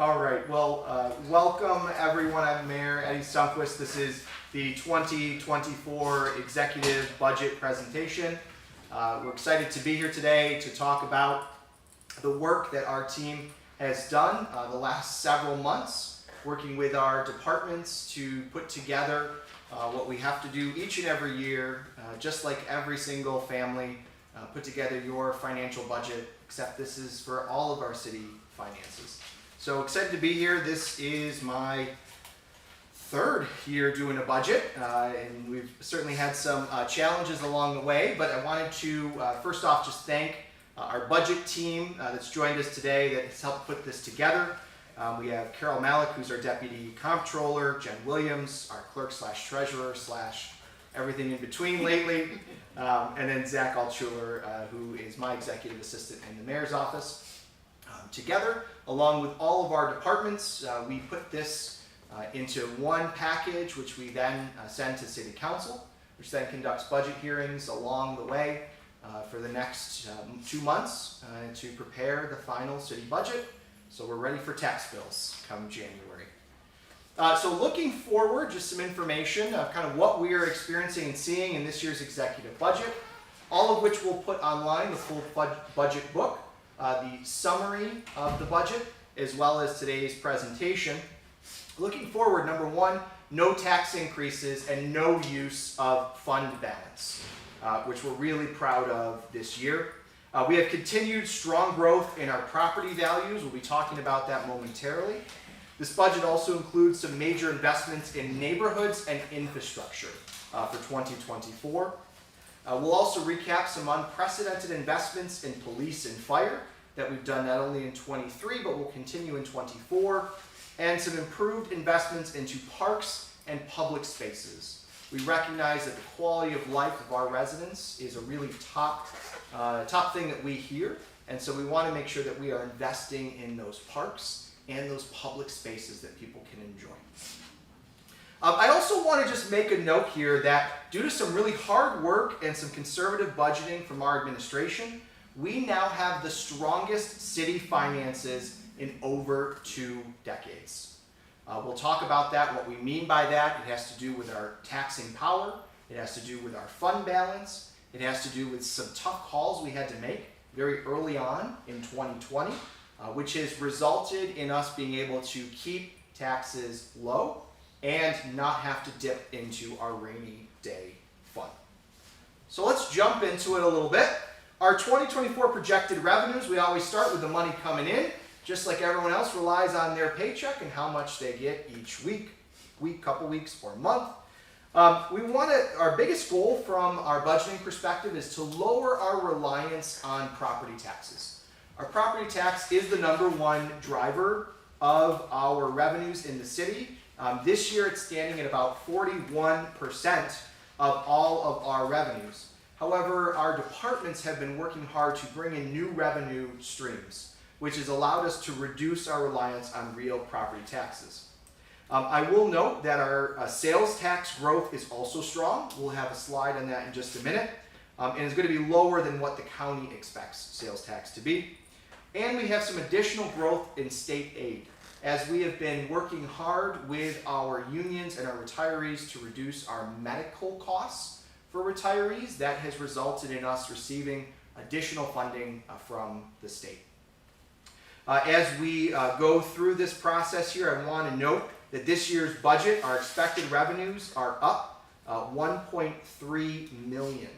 All right, well, welcome everyone. I'm Mayor Eddie Sundquist. This is the 2024 Executive Budget Presentation. We're excited to be here today to talk about the work that our team has done the last several months, working with our departments to put together what we have to do each and every year, just like every single family, put together your financial budget, except this is for all of our city finances. So excited to be here. This is my third year doing a budget, and we've certainly had some challenges along the way, but I wanted to first off just thank our budget team that's joined us today that has helped put this together. We have Carol Malik, who's our Deputy Comptroller, Jen Williams, our Clerk/Treasurer/ everything in between lately, and then Zach Altschuler, who is my Executive Assistant in the Mayor's Office. Together, along with all of our departments, we put this into one package, which we then send to City Council, which then conducts budget hearings along the way for the next 2 months to prepare the final city budget. So we're ready for tax bills come January. So looking forward, just some information of kind of what we are experiencing and seeing in this year's executive budget, all of which we'll put online, the full budget book, the summary of the budget, as well as today's presentation. Looking forward, number one, no tax increases and no use of fund balance, which we're really proud of this year. We have continued strong growth in our property values. We'll be talking about that momentarily. This budget also includes some major investments in neighborhoods and infrastructure for 2024. We'll also recap some unprecedented investments in police and fire that we've done not only in 23, but will continue in 24, and some improved investments into parks and public spaces. We recognize that the quality of life of our residents is a really top thing that we hear, and so we want to make sure that we are investing in those parks and those public spaces that people can enjoy. I also want to just make a note here that due to some really hard work and some conservative budgeting from our administration, we now have the strongest city finances in over 2 decades. We'll talk about that, what we mean by that. It has to do with our taxing power. It has to do with our fund balance. It has to do with some tough calls we had to make very early on in 2020, which has resulted in us being able to keep taxes low and not have to dip into our rainy day fund. So let's jump into it a little bit. Our 2024 projected revenues, we always start with the money coming in, just like everyone else relies on their paycheck and how much they get each week, couple weeks, or month. Our biggest goal from our budgeting perspective is to lower our reliance on property taxes. Our property tax is the #1 driver of our revenues in the city. This year it's standing at about 41% of all of our revenues. However, our departments have been working hard to bring in new revenue streams, which has allowed us to reduce our reliance on real property taxes. I will note that our sales tax growth is also strong. We'll have a slide on that in just a minute. And it's going to be lower than what the county expects sales tax to be. And we have some additional growth in state aid, as we have been working hard with our unions and our retirees to reduce our medical costs for retirees. That has resulted in us receiving additional funding from the state. As we go through this process here, I want to note that this year's budget, our expected revenues are up 1.3 million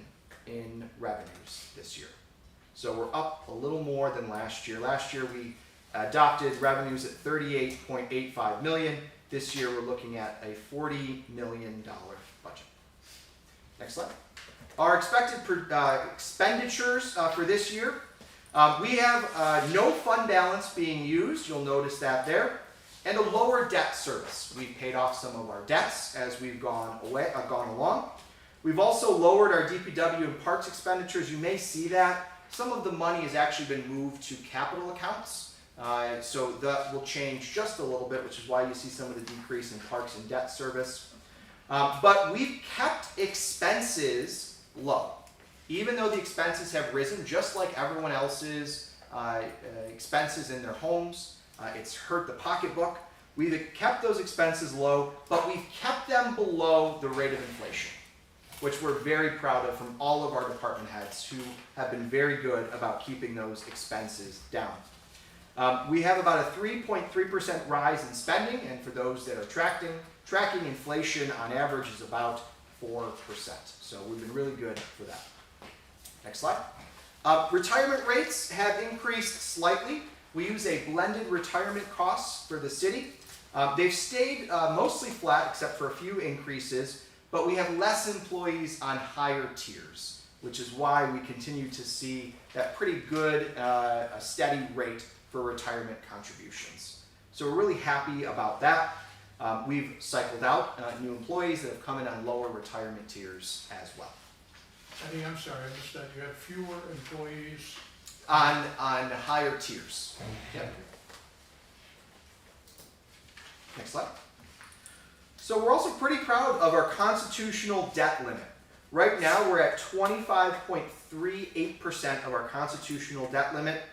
in revenues this year. So we're up a little more than last year. Last year we adopted revenues at $38.85 million. This year we're looking at a $40 million budget. Next slide. Our expected expenditures for this year. We have no fund balance being used. You'll notice that there. And a lower debt service. We've paid off some of our debts as we've gone along. We've also lowered our DPW and parks expenditures. You may see that. Some of the money has actually been moved to capital accounts. So that will change just a little bit, which is why you see some of the decrease in parks and debt service. But we've kept expenses low. Even though the expenses have risen, just like everyone else's expenses in their homes, It's hurt the pocketbook. We've kept those expenses low, but we've kept them below the rate of inflation, which we're very proud of from all of our department heads who have been very good about keeping those expenses down. We have about a 3.3% rise in spending, and for those that are tracking inflation on average is about 4%. So we've been really good for that. Next slide. Retirement rates have increased slightly. We use a blended retirement costs for the city. They've stayed mostly flat except for a few increases, but we have less employees on higher tiers, which is why we continue to see that pretty good, a steady rate for retirement contributions. So we're really happy about that. We've cycled out new employees that have come in on lower retirement tiers as well. Eddie, I'm sorry, I missed that. You have fewer employees. On higher tiers. Yep. Next slide. So we're also pretty proud of our constitutional debt limit. Right now we're at 25.38% of our constitutional debt limit.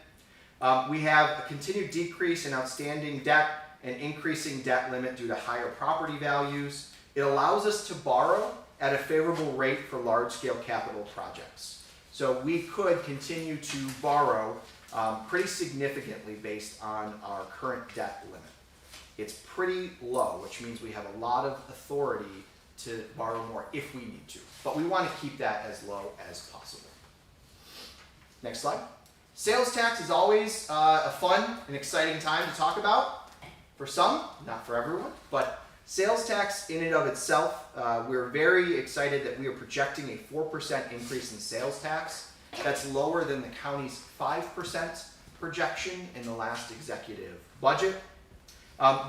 We have a continued decrease in outstanding debt and increasing debt limit due to higher property values. It allows us to borrow at a favorable rate for large-scale capital projects. So we could continue to borrow pretty significantly based on our current debt limit. It's pretty low, which means we have a lot of authority to borrow more if we need to. But we want to keep that as low as possible. Next slide. Sales tax is always a fun and exciting time to talk about. For some, not for everyone, but sales tax in and of itself, we're very excited that we are projecting a 4% increase in sales tax. That's lower than the county's 5% projection in the last executive budget.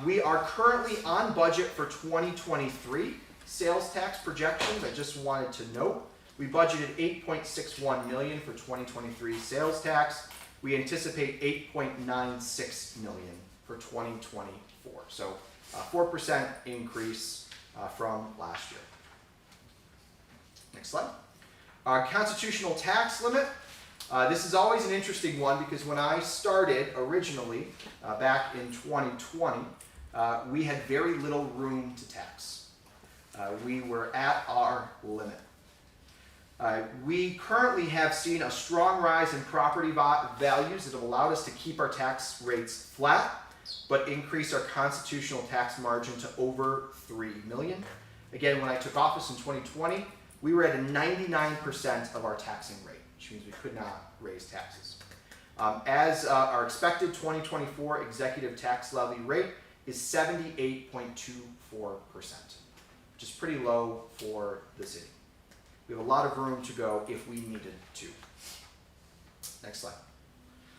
We are currently on budget for 2023 sales tax projections. I just wanted to note, we budgeted $8.61 million for 2023 sales tax. We anticipate $8.96 million for 2024. So 4% increase from last year. Next slide. Our constitutional tax limit. This is always an interesting one because when I started originally back in 2020, we had very little room to tax. We were at our limit. We currently have seen a strong rise in property values that have allowed us to keep our tax rates flat, but increase our constitutional tax margin to over $3 million. Again, when I took office in 2020, we were at a 99% of our taxing rate, which means we could not raise taxes. As our expected 2024 executive tax levy rate is 78.24%, which is pretty low for the city. We have a lot of room to go if we needed to. Next slide.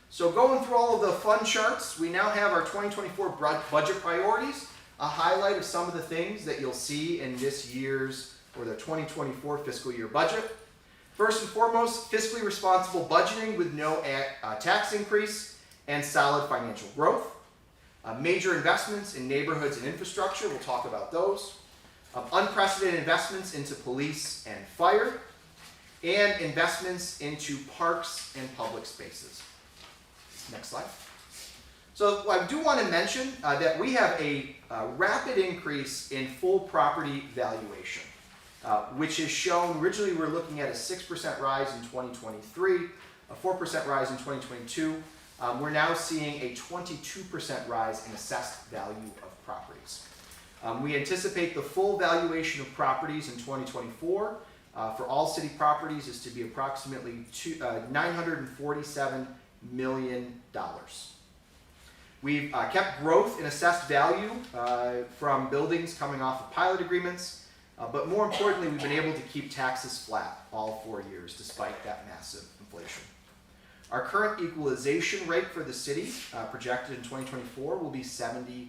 So going through all of the fun charts, we now have our 2024 budget priorities, a highlight of some of the things that you'll see in this year's or the 2024 fiscal year budget. First and foremost, fiscally responsible budgeting with no tax increase and solid financial growth. Major investments in neighborhoods and infrastructure, we'll talk about those. Unprecedented investments into police and fire, and investments into parks and public spaces. Next slide. So I do want to mention that we have a rapid increase in full property valuation, which is shown, originally we were looking at a 6% rise in 2023, a 4% rise in 2022. We're now seeing a 22% rise in assessed value of properties. We anticipate the full valuation of properties in 2024 for all city properties is to be approximately $947 million. We've kept growth in assessed value from buildings coming off of pilot agreements, but more importantly, we've been able to keep taxes flat all 4 years despite that massive inflation. Our current equalization rate for the city, projected in 2024, will be 73%.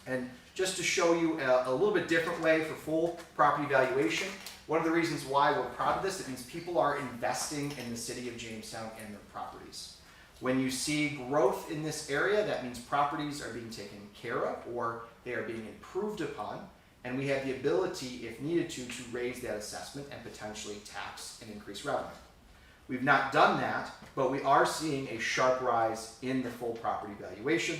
And just to show you a little bit different way for full property valuation, one of the reasons why we're proud of this, it means people are investing in the city of Jamestown and their properties. When you see growth in this area, that means properties are being taken care of or they are being improved upon, and we have the ability, if needed to raise that assessment and potentially tax and increase revenue. We've not done that, but we are seeing a sharp rise in the full property valuation.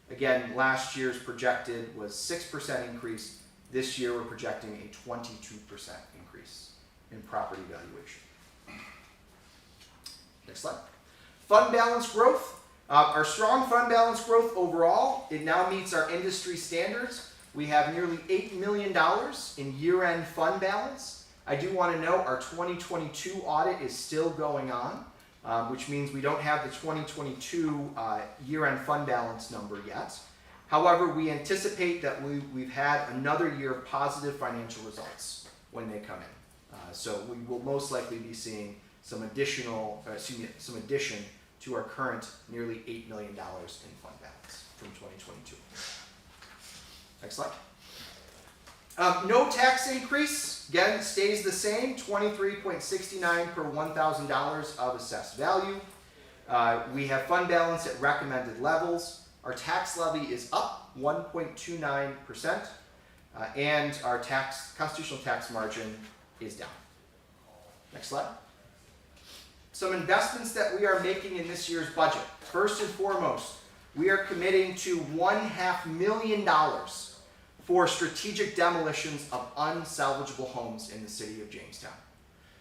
Again, last year's projected was 6% increase. This year we're projecting a 22% increase in property valuation. Next slide. Fund balance growth. Our strong fund balance growth overall, it now meets our industry standards. We have nearly $8 million in year-end fund balance. I do want to note our 2022 audit is still going on, which means we don't have the 2022 year-end fund balance number yet. However, we anticipate that we've had another year of positive financial results when they come in. So we will most likely be seeing some addition to our current nearly $8 million in fund balance from 2022. Next slide. No tax increase, again, stays the same, $23.69 per $1,000 of assessed value. We have fund balance at recommended levels. Our tax levy is up 1.29%, and our constitutional tax margin is down. Next slide. Some investments that we are making in this year's budget. First and foremost, we are committing to $1.5 million for strategic demolitions of unsalvageable homes in the city of Jamestown.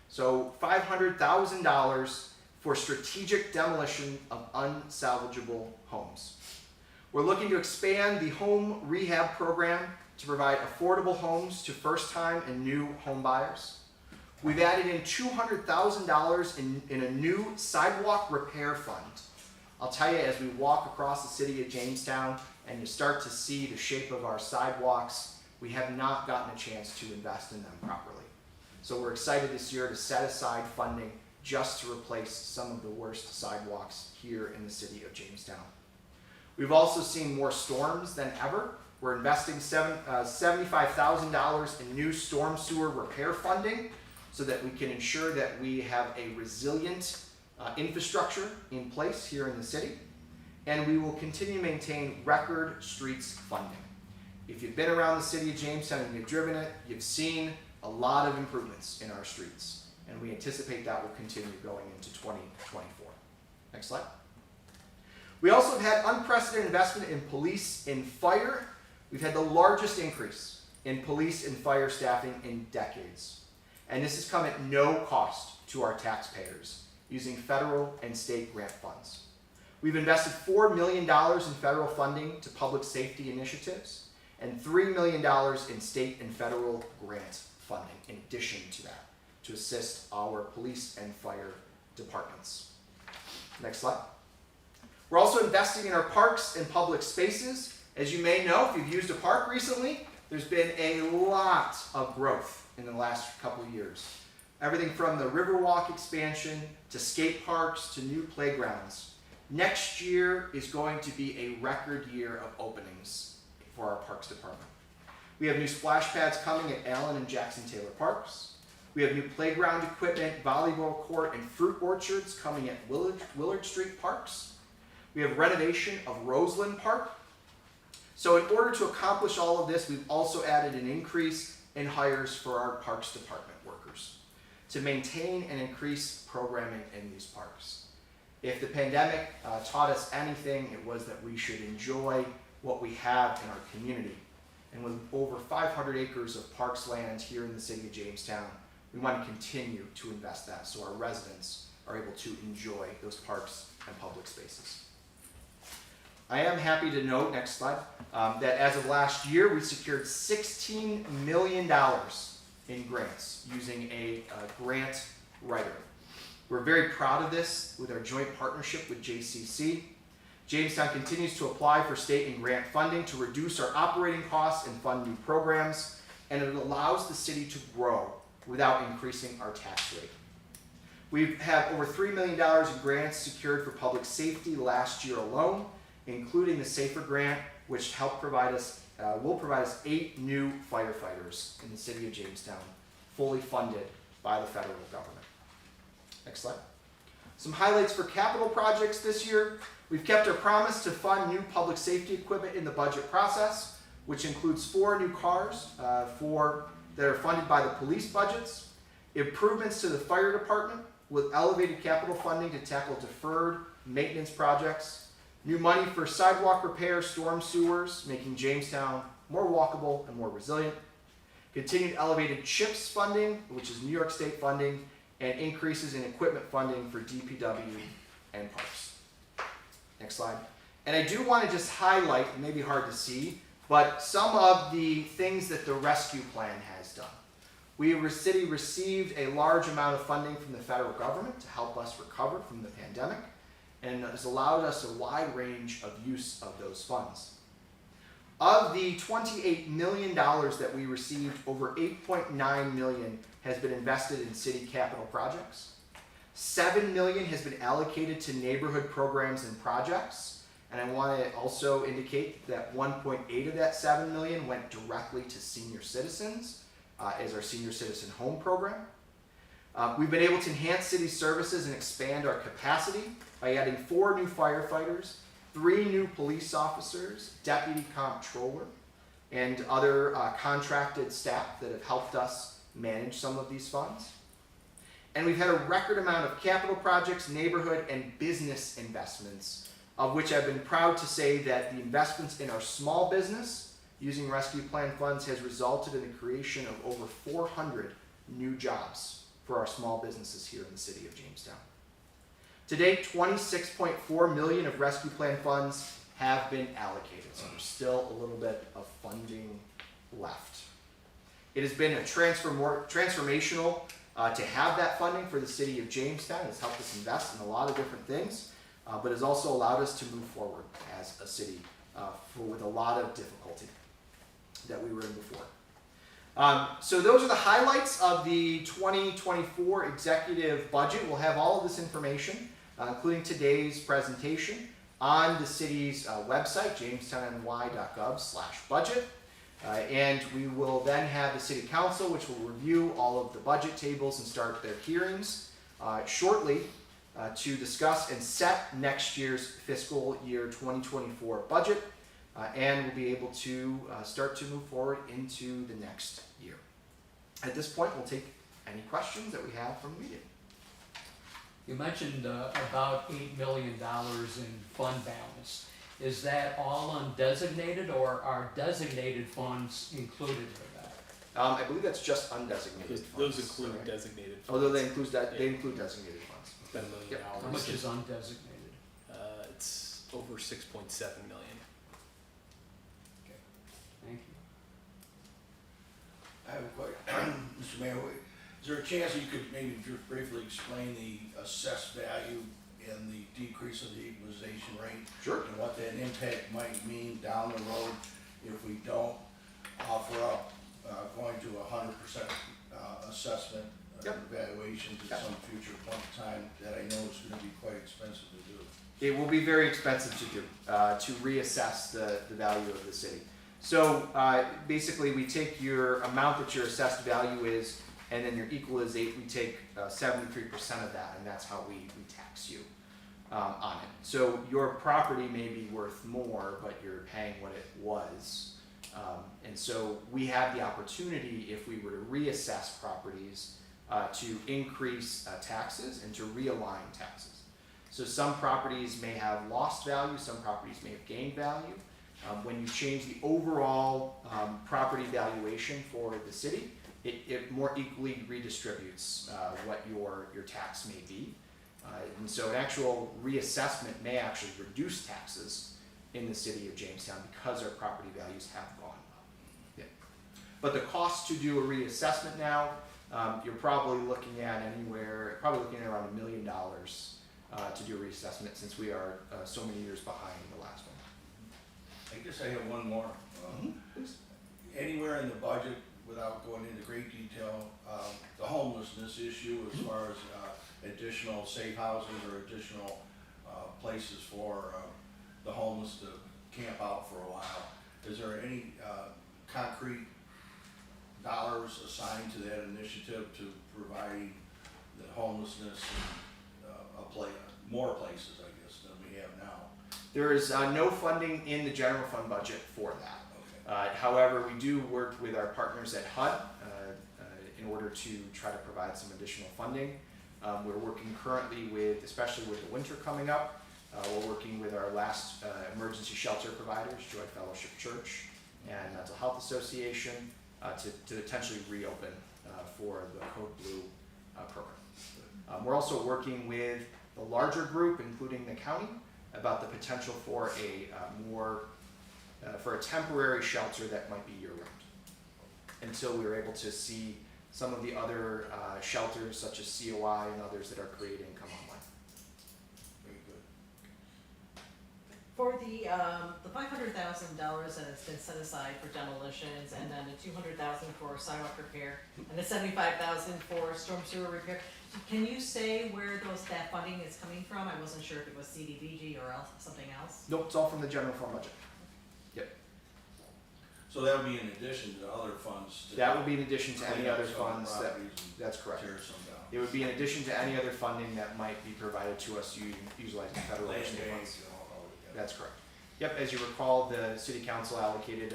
So $500,000 for strategic demolition of unsalvageable homes. We're looking to expand the home rehab program to provide affordable homes to first-time and new home buyers. We've added in $200,000 in a new sidewalk repair fund. I'll tell you, as we walk across the city of Jamestown and you start to see the shape of our sidewalks, we have not gotten a chance to invest in them properly. So we're excited this year to set aside funding just to replace some of the worst sidewalks here in the city of Jamestown. We've also seen more storms than ever. We're investing $75,000 in new storm sewer repair funding so that we can ensure that we have a resilient infrastructure in place here in the city. And we will continue to maintain record streets funding. If you've been around the city of Jamestown and you've driven it, you've seen a lot of improvements in our streets. And we anticipate that will continue going into 2024. Next slide. We also have had unprecedented investment in police and fire. We've had the largest increase in police and fire staffing in decades. And this has come at no cost to our taxpayers using federal and state grant funds. We've invested $4 million in federal funding to public safety initiatives and $3 million in state and federal grant funding in addition to that to assist our police and fire departments. Next slide. We're also investing in our parks and public spaces. As you may know, if you've used a park recently, there's been a lot of growth in the last couple of years. Everything from the Riverwalk expansion to skate parks to new playgrounds. Next year is going to be a record year of openings for our Parks Department. We have new splash pads coming at Allen and Jackson Taylor Parks. We have new playground equipment, volleyball court, and fruit orchards coming at Willard Street Parks. We have renovation of Roseland Park. So in order to accomplish all of this, we've also added an increase in hires for our Parks Department workers to maintain and increase programming in these parks. If the pandemic taught us anything, it was that we should enjoy what we have in our community. And with over 500 acres of parks land here in the city of Jamestown, we want to continue to invest that so our residents are able to enjoy those parks and public spaces. I am happy to note, next slide, that as of last year, we secured $16 million in grants using a grant writer. We're very proud of this with our joint partnership with JCC. Jamestown continues to apply for state and grant funding to reduce our operating costs and fund new programs, and it allows the city to grow without increasing our tax rate. We have over $3 million in grants secured for public safety last year alone, including the SAFER grant, which will provide us 8 new firefighters in the city of Jamestown, fully funded by the federal government. Next slide. Some highlights for capital projects this year. We've kept our promise to fund new public safety equipment in the budget process, which includes 4 new cars that are funded by the police budgets, improvements to the fire department, with elevated capital funding to tackle deferred maintenance projects, new money for sidewalk repair, storm sewers, making Jamestown more walkable and more resilient, continued elevated CHIPS funding, which is New York State funding, and increases in equipment funding for DPW and parks. Next slide. And I do want to just highlight, it may be hard to see, but some of the things that the rescue plan has done. We, as a city, received a large amount of funding from the federal government to help us recover from the pandemic, and has allowed us a wide range of use of those funds. Of the $28 million that we received, over $8.9 million has been invested in city capital projects. $7 million has been allocated to neighborhood programs and projects. And I want to also indicate that 1.8 of that $7 million went directly to senior citizens as our senior citizen home program. We've been able to enhance city services and expand our capacity by adding 4 new firefighters, 3 new police officers, deputy comptroller, and other contracted staff that have helped us manage some of these funds. And we've had a record amount of capital projects, neighborhood, and business investments, of which I've been proud to say that the investments in our small business using rescue plan funds has resulted in the creation of over 400 new jobs for our small businesses here in the city of Jamestown. To date, $26.4 million of rescue plan funds have been allocated, so there's still a little bit of funding left. It has been a transformational to have that funding for the city of Jamestown. It's helped us invest in a lot of different things, but has also allowed us to move forward as a city with a lot of difficulty that we were in before. So those are the highlights of the 2024 executive budget. We'll have all of this information, including today's presentation, on the city's website, jamestownny.gov/budget. And we will then have the city council, which will review all of the budget tables and start their hearings shortly to discuss and set next year's fiscal year 2024 budget. And we'll be able to start to move forward into the next year. At this point, we'll take any questions that we have from the meeting. You mentioned about $8 million in fund balance. Is that all undesignated, or are designated funds included in that? I believe that's just undesignated funds. Those include right? designated funds. Although they include designated funds. It's about $1 million. Yep. How much is undesignated? It's over 6.7 million. Thank you. I have a question, Mr. Mayor. Is there a chance you could maybe just briefly explain the assessed value and the decrease of the equalization rate? Sure. And what that impact might mean down the road if we don't offer up going to 100% assessment evaluations at some future point in time that I know is going to be quite expensive to do? It will be very expensive to do, to reassess the value of the city. So basically, we take your amount that your assessed value is, and then your equalization, we take 73% of that, and that's how we tax you on it. So your property may be worth more, but you're paying what it was. And so we have the opportunity, if we were to reassess properties, to increase taxes and to realign taxes. So some properties may have lost value, some properties may have gained value. When you change the overall property valuation for the city, it more equally redistributes what your tax may be. And so an actual reassessment may actually reduce taxes in the city of Jamestown because our property values have gone up. Yeah. But the cost to do a reassessment now, you're probably looking at around $1 million to do a reassessment, since we are so many years behind the last one. I guess I have one more. Please. Anywhere in the budget, without going into great detail, the homelessness issue as far as additional safe houses or additional places for the homeless to camp out for a while. Is there any concrete dollars assigned to that initiative to provide the homelessness and more places, I guess, than we have now? There is no funding in the general fund budget for that. Okay. However, we do work with our partners at HUD in order to try to provide some additional funding. We're working currently with, especially with the winter coming up, we're working with our last emergency shelter providers, Joy Fellowship Church and Mental Health Association, to potentially reopen for the Code Blue program. We're also working with the larger group, including the county, about the potential for for a temporary shelter that might be year-round, until we were able to see some of the other shelters, such as COI and others that are creating, come online. Very good. For the $500,000 that has been set aside for demolitions, and then the $200,000 for sidewalk repair, and the $75,000 for storm sewer repair, can you say where that funding is coming from? I wasn't sure if it was CDBG or something else. Nope, it's all from the general fund budget. So that would be in addition to other funds? to That would be in addition to any clean up other some funds that, properties and that's correct. tear some down. It would be in addition to any other funding that might be provided to us utilizing federal or Land state funds. banks and all that. That's correct. Yep, as you recall, the city council allocated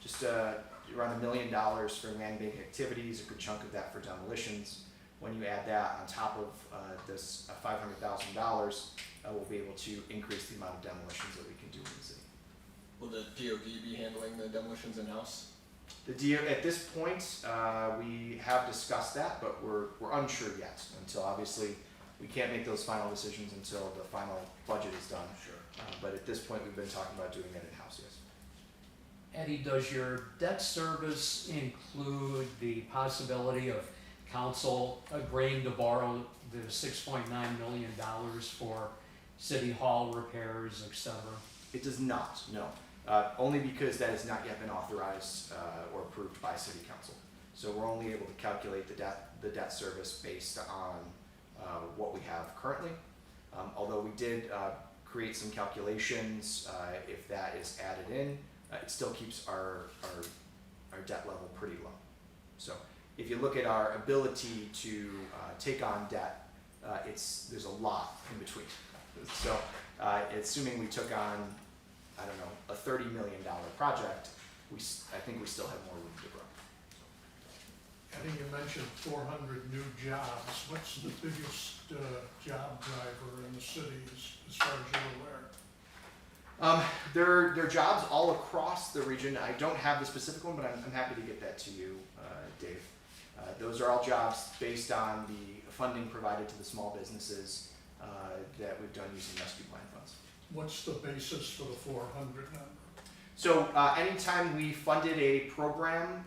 just around $1 million for land bank activities, a good chunk of that for demolitions. When you add that on top of this $500,000, we'll be able to increase the amount of demolitions that we can do in the city. Will the DOD be handling the demolitions in-house? At this point, we have discussed that, but we're unsure yet, until obviously we can't make those final decisions until the final budget is done. Sure. But at this point, we've been talking about doing that in-house, yes. Eddie, does your debt service include the possibility of council agreeing to borrow the $6.9 million for city hall repairs, et cetera? It does not, no. Only because that has not yet been authorized or approved by city council. So we're only able to calculate the debt service based on what we have currently. Although we did create some calculations, if that is added in, it still keeps our debt level pretty low. So if you look at our ability to take on debt, there's a lot in between. So assuming we took on, I don't know, a $30 million project, I think we still have more room to grow. Eddie, you mentioned 400 new jobs. What's the biggest job driver in the city as far as you're aware? There are jobs all across the region. I don't have the specific one, but I'm happy to get that to you, Dave. Those are all jobs based on the funding provided to the small businesses that we've done using rescue plan funds. What's the basis for the 400 number? So anytime we funded a program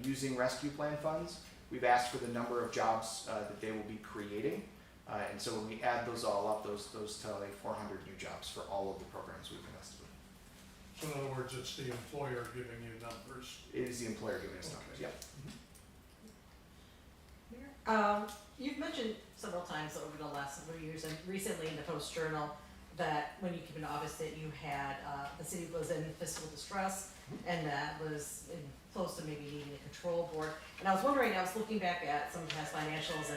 using rescue plan funds, we've asked for the number of jobs that they will be creating. And so when we add those all up, those tell 400 new jobs for all of the programs we've invested in. So in other words, it's the employer giving you numbers. It is the employer giving us numbers, Okay. yeah. You've mentioned several times over the last several years, and recently in the Post Journal, that when you came into office that you had, the city was in fiscal distress, and that was close to maybe needing a control board. And I was wondering, I was looking back at some past financials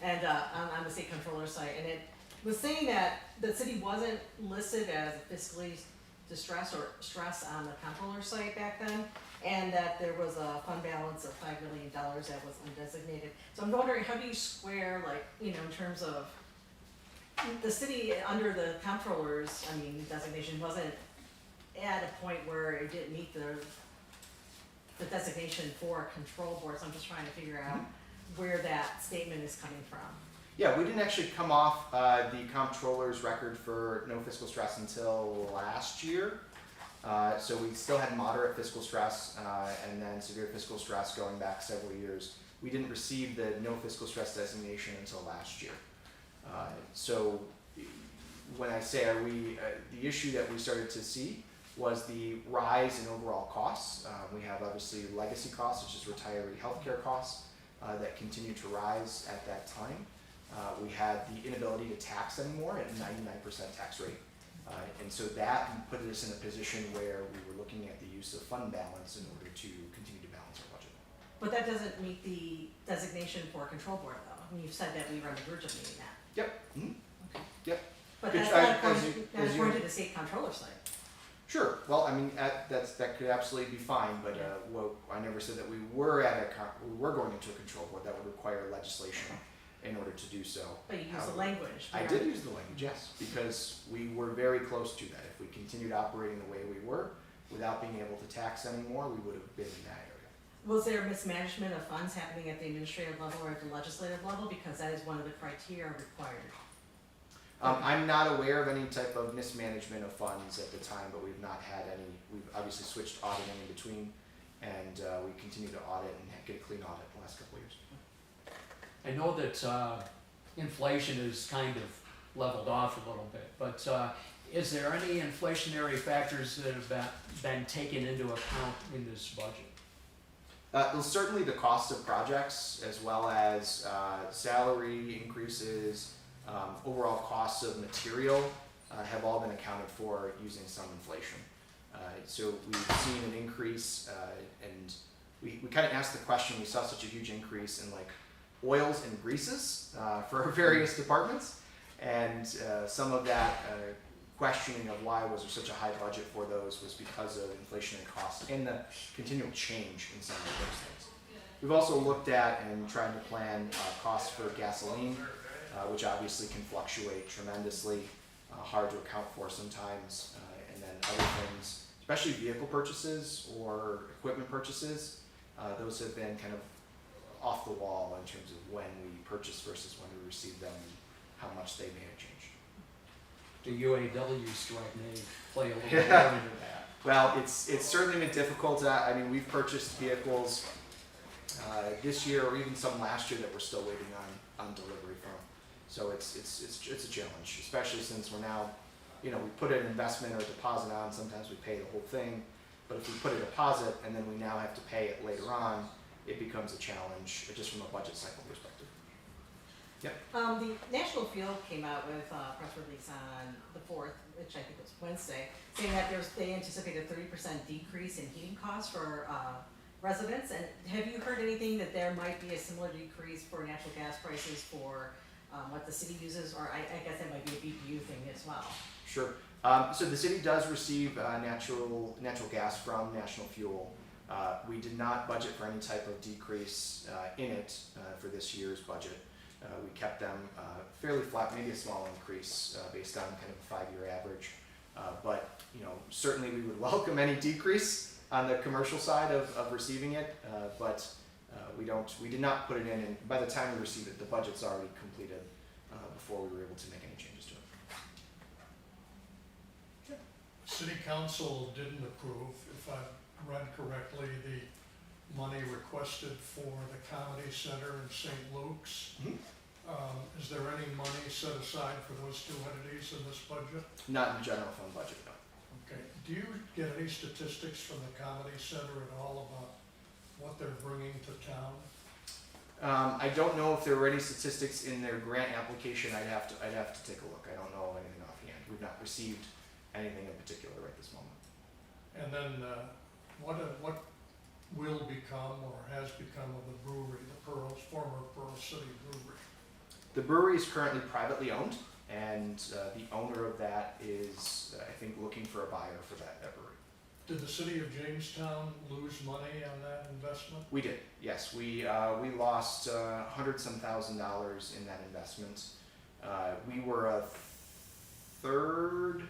and on the state controller's site, and it was saying that the city wasn't listed as fiscally distressed or stress on the controller's site back then, and that there was a fund balance of $5 million that was undesignated. So I'm wondering, how do you square, like, in terms of the city under the comptroller's, designation wasn't at a point where it didn't meet the designation for a control board, so I'm just trying to figure out where that statement is coming from. Yeah, we didn't actually come off the comptroller's record for no fiscal stress until last year. So we still had moderate fiscal stress and then severe fiscal stress going back several years. We didn't receive the no fiscal stress designation until last year. So when I say the issue that we started to see was the rise in overall costs. We have obviously legacy costs, such as retiree healthcare costs, that continue to rise at that time. We had the inability to tax anymore at 99% tax rate. And so that put us in a position where we were looking at the use of fund balance in order to continue to balance our budget. But that doesn't meet the designation for a control board, though. I mean, you've said that we were on the verge of meeting that. Yep. Mm-hmm. Okay. Yep. But Which that's I- not as according, you- that's as you- according to the state controller's site. Sure, well, I mean, that could absolutely be fine, but, I never said that we were we were going into a control board, that would require legislation in order to do so. But you use the However, language. I did use the language, yes, because we were very close to that. If we continued operating the way we were, without being able to tax anymore, we would have been in that area. Was there mismanagement of funds happening at the administrative level or at the legislative level? Because that is one of the criteria required. I'm not aware of any type of mismanagement of funds at the time, but we've not had any. We've obviously switched auditing in between, and we continue to audit and get a clean audit the last couple of years. I know that inflation has kind of leveled off a little bit, but is there any inflationary factors that have been taken into account in this budget? Well, certainly the cost of projects, as well as salary increases, overall costs of material have all been accounted for using some inflation. So we've seen an increase, and we kind of asked the question, we saw such a huge increase in like oils and greases for various departments, and some of that questioning of why was there such a high budget for those was because of inflationary costs and the continual change in some of those things. We've also looked at and tried to plan costs for gasoline, which obviously can fluctuate tremendously, hard to account for sometimes, and then other things, especially vehicle purchases or equipment purchases, those have been kind of off the wall in terms of when we purchase versus when we receive them and how much they may have changed. The UAW strike may play a little bit into that. Well, it's certainly been difficult. I mean, we've purchased vehicles this year or even some last year that we're still waiting on delivery from. So it's a challenge, especially since we're now, we put an investment or a deposit on. Sometimes we pay the whole thing, but if we put a deposit and then we now have to pay it later on, it becomes a challenge just from a budget cycle perspective. The National Field came out with a press release on the 4th, which I think was Wednesday, saying that they anticipate a 30% decrease in heating costs for residents. And have you heard anything that there might be a similar decrease for natural gas prices for what the city uses? Or I guess that might be a BPU thing as well. Sure. So the city does receive natural gas from National Fuel. We did not budget for any type of decrease in it for this year's budget. We kept them fairly flat, maybe a small increase based on kind of a 5-year average. But certainly we would welcome any decrease on the commercial side of receiving it. But we did not put it in, and by the time we received it, the budget's already completed before we were able to make any changes to it. City council didn't approve, if I read correctly, the money requested for the comedy center in St. Luke's. Mm-hmm. Is there any money set aside for those two entities in this budget? Not in the general fund budget, no. Okay, do you get any statistics from the comedy center at all about what they're bringing to town? I don't know if there were any statistics in their grant application. I'd have to take a look. I don't know anything offhand. We've not received anything in particular right this moment. And then, what will become or has become of the brewery, the former Pearl City Brewery? The brewery is currently privately owned, and the owner of that is, I think, looking for a buyer for that brewery. Did the city of Jamestown lose money on that investment? We did, yes. We lost $100,000 in that investment. We were a third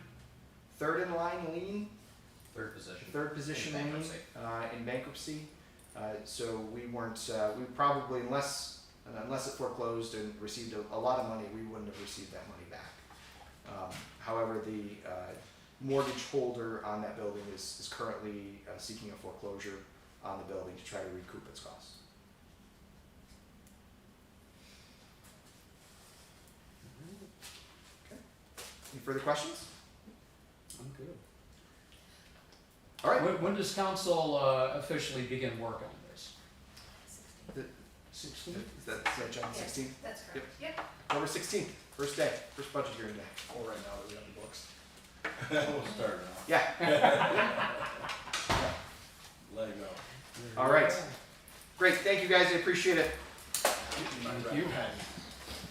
in line lien. Third position In lien bankruptcy. in bankruptcy. So we weren't. We probably, unless it foreclosed and received a lot of money, we wouldn't have received that money back. However, the mortgage holder on that building is currently seeking a foreclosure on the building to try to recoup its costs. Okay. Any further questions? I'm good. All right. When does council officially begin work on this? 16th? Is that John 16th? That's correct. Yep. October 16th, first day, first budget hearing day. Or right now that we have the books. We'll start now. Yeah. Let it go. All right. Great. Thank you guys. I appreciate it. Thank you.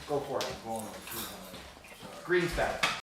Go for it. I'm going with 200, sorry. Green's better.